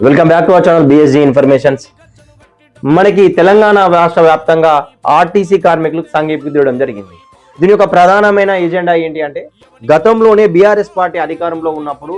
Welcome back to our channel బిఎస్జీ informations. మనకి తెలంగాణ రాష్ట్ర వ్యాప్తంగా ఆర్టీసీ కార్మికులకు సంఘీభూతి ఇవ్వడం జరిగింది. దీని యొక్క ప్రధానమైన ఎజెండా ఏంటి అంటే, గతంలోనే బీఆర్ఎస్ పార్టీ అధికారంలో ఉన్నప్పుడు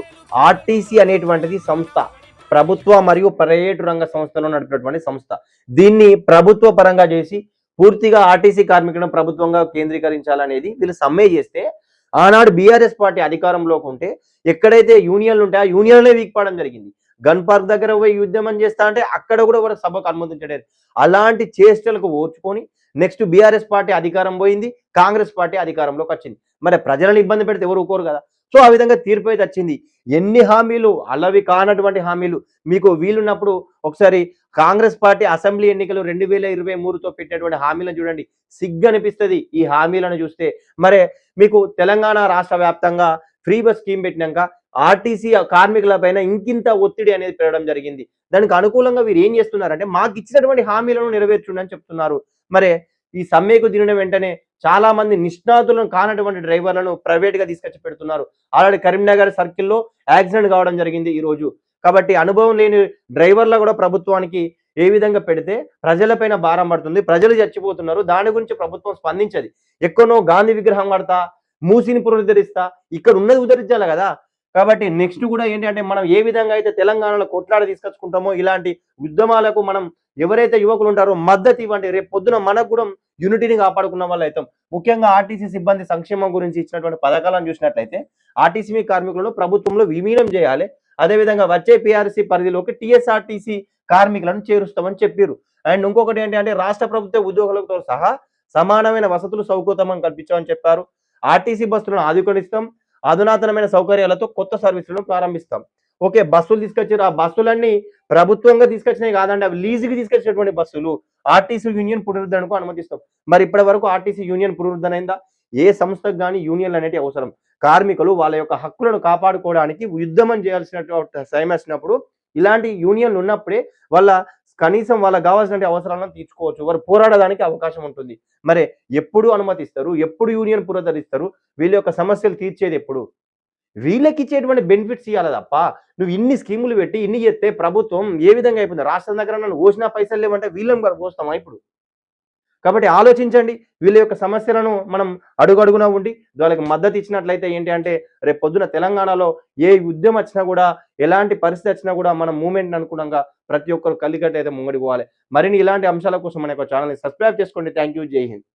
ఆర్టీసీ అనేటువంటిది సంస్థ ప్రభుత్వ మరియు ప్రైవేటు రంగ సంస్థలో నడిపినటువంటి సంస్థ. దీన్ని ప్రభుత్వ పరంగా చేసి పూర్తిగా ఆర్టీసీ కార్మికులను ప్రభుత్వంగా కేంద్రీకరించాలనేది వీళ్ళు సమ్మె చేస్తే, ఆనాడు బీఆర్ఎస్ పార్టీ అధికారంలోకి ఉంటే ఎక్కడైతే యూనియన్లు ఉంటాయో ఆ యూనియన్లే వీక్పడడం జరిగింది. గన్ పార్క్ దగ్గర పోయి ఉద్యమం చేస్తా అంటే అక్కడ కూడా కూడా సభకు అనుమతించలేదు. అలాంటి చేష్టలకు ఓర్చుకొని నెక్స్ట్ బీఆర్ఎస్ పార్టీ అధికారం పోయింది, కాంగ్రెస్ పార్టీ అధికారంలోకి వచ్చింది. మరి ప్రజలను ఇబ్బంది పెడితే ఎవరు ఊరుకోరు కదా. సో ఆ విధంగా తీర్పు అయితే వచ్చింది. ఎన్ని హామీలు, అలవి కానటువంటి హామీలు. మీకు వీలున్నప్పుడు ఒకసారి కాంగ్రెస్ పార్టీ అసెంబ్లీ ఎన్నికలు 2023తో పెట్టినటువంటి హామీలను చూడండి, సిగ్గు అనిపిస్తుంది ఈ హామీలను చూస్తే. మరే మీకు తెలంగాణ రాష్ట్ర వ్యాప్తంగా ఫ్రీ బస్ స్కీమ్ పెట్టినాక ఆర్టీసీ కార్మికుల పైన ఇంకింత ఒత్తిడి అనేది పెరగడం జరిగింది. దానికి అనుకూలంగా వీరు ఏం చేస్తున్నారంటే, మాకు ఇచ్చినటువంటి హామీలను నెరవేర్చుండి అని చెప్తున్నారు. మరే ఈ సమ్మెకు దిగిన వెంటనే చాలా మంది నిష్ణాతులను కానటువంటి డ్రైవర్లను ప్రైవేట్ గా తీసుకొచ్చి పెడుతున్నారు. ఆల్రెడీ కరీంనగర్ సర్కిల్లో యాక్సిడెంట్ కావడం జరిగింది ఈ రోజు. కాబట్టి అనుభవం లేని డ్రైవర్లు కూడా ప్రభుత్వానికి ఏ విధంగా పెడితే ప్రజలపైన భారం పడుతుంది, ప్రజలు చచ్చిపోతున్నారు. దాని గురించి ప్రభుత్వం స్పందించది. ఎక్కడో గాంధీ విగ్రహం కడతా, మూసిని పునరుద్ధరిస్తా, ఇక్కడ ఉన్నది ఉద్ధరించాలి కదా. కాబట్టి నెక్స్ట్ కూడా ఏంటంటే, మనం ఏ విధంగా అయితే తెలంగాణలో కొట్లాడ తీసుకొచ్చుకుంటామో ఇలాంటి ఉద్యమాలకు మనం ఎవరైతే యువకులు ఉంటారో మద్దతు ఇవ్వండి. రేపు పొద్దున మనకు కూడా యూనిటీని కాపాడుకున్న వాళ్ళు అవుతాం. ముఖ్యంగా ఆర్టీసీ సిబ్బంది సంక్షేమం గురించి ఇచ్చినటువంటి పథకాలను చూసినట్లయితే, ఆర్టీసీ కార్మికులను ప్రభుత్వంలో విలీనం చేయాలి. అదేవిధంగా వచ్చే పిఆర్సీ పరిధిలోకి టీఎస్ఆర్టీసీ కార్మికులను చేరుస్తామని చెప్పారు. అండ్ ఇంకొకటి ఏంటంటే, రాష్ట్ర ప్రభుత్వ ఉద్యోగులతో సహా సమానమైన వసతులు సౌకర్యం కల్పించామని చెప్పారు. ఆర్టీసీ బస్సులను ఆధునికరిస్తాం, అధునాతనమైన సౌకర్యాలతో కొత్త సర్వీసులను ప్రారంభిస్తాం. ఓకే, బస్సులు తీసుకొచ్చారు. ఆ బస్సులన్నీ ప్రభుత్వంగా తీసుకొచ్చినాయి కాదండి, అవి లీజుకి తీసుకొచ్చినటువంటి బస్సులు. ఆర్టీసీ యూనియన్ పునరుద్ధరణకు అనుమతిస్తాం. మరి ఇప్పటి వరకు ఆర్టీసీ యూనియన్ పునరుద్ధరణ అయిందా? ఏ సంస్థకు కానీ యూనియన్లు అనేవి అవసరం. కార్మికులు వాళ్ళ యొక్క హక్కులను కాపాడుకోవడానికి ఉద్యమం చేయాల్సిన టైం వచ్చినప్పుడు ఇలాంటి యూనియన్లు ఉన్నప్పుడే వాళ్ళ కనీసం వాళ్ళకి కావాల్సిన అవసరాలను తీర్చుకోవచ్చు, వారు పోరాడడానికి అవకాశం ఉంటుంది. మరి ఎప్పుడు అనుమతిస్తారు, ఎప్పుడు యూనియన్ పునరుద్ధరిస్తారు, వీళ్ళ యొక్క సమస్యలు తీర్చేది ఎప్పుడు? వీళ్ళకి ఇచ్చేటువంటి బెనిఫిట్స్ ఇవ్వాలి తప్ప, నువ్వు ఇన్ని స్కీములు పెట్టి ఇన్ని చేస్తే ప్రభుత్వం ఏ విధంగా అయిపోయింది? రాష్ట్రం దగ్గర నన్ను పోసినా పైసలు లేవంటే వీళ్ళని కూడా పోస్తామా ఇప్పుడు? కాబట్టి ఆలోచించండి. వీళ్ళ యొక్క సమస్యలను మనం అడుగడుగునా ఉండి వాళ్ళకి మద్దతు ఇచ్చినట్లయితే ఏంటి అంటే, రేపు పొద్దున తెలంగాణలో ఏ ఉద్యమం వచ్చినా కూడా, ఎలాంటి పరిస్థితి వచ్చినా కూడా మనం మూవ్‌మెంట్ అనుగుణంగా ప్రతి ఒక్కరు కలిసికట్టు అయితే ముంగడికి పోవాలి. మరిన్ని ఇలాంటి అంశాల కోసం మన యొక్క ఛానెల్‌ని సబ్స్క్రైబ్ చేసుకోండి. Thank you. జై హింద్.